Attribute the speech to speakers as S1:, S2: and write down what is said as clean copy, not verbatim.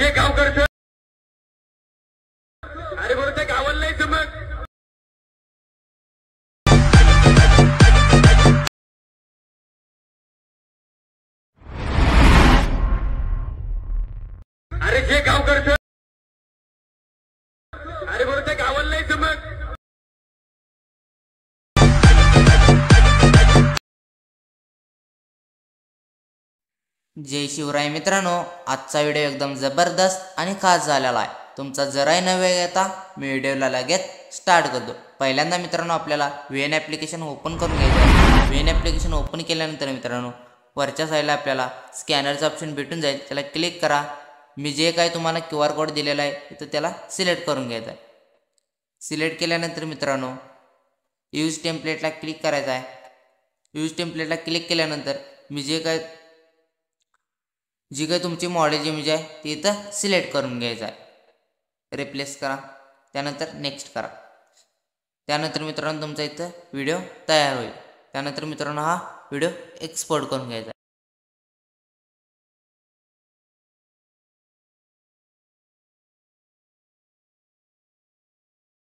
S1: जे गाव करत अरे बरं त्या गावाला नाही जमत. अरे जे गाव करत अरे बरं त्या गावाला नाही जमत.
S2: जय शिवराय मित्रांनो, आजचा व्हिडिओ एकदम जबरदस्त आणि खास झालेला आहे. तुमचा जराही न वेळ घेता मी व्हिडिओला लगेच स्टार्ट करतो. पहिल्यांदा मित्रांनो आपल्याला VN ॲप्लिकेशन ओपन करून घ्यायचं आहे. VN ॲप्लिकेशन ओपन केल्यानंतर मित्रांनो वरच्या साईडला आपल्याला स्कॅनरचं ऑप्शन भेटून जाईल. त्याला क्लिक करा. मी जे काही तुम्हाला QR कोड दिलेला आहे तर त्याला सिलेक्ट करून घ्यायचा आहे. सिलेक्ट केल्यानंतर मित्रांनो यूज टेम्पलेटला क्लिक करायचं आहे. यूज टेम्पलेटला क्लिक केल्यानंतर मी जी काही तुमची मॉडेल इमेज आहे ती इथं सिलेक्ट करून घ्यायचं आहे. रिप्लेस करा. त्यानंतर नेक्स्ट करा. त्यानंतर मित्रांनो तुमचा इथं व्हिडिओ तयार होईल. त्यानंतर मित्रांनो हा व्हिडिओ एक्सपोर्ट करून घ्यायचा आहे.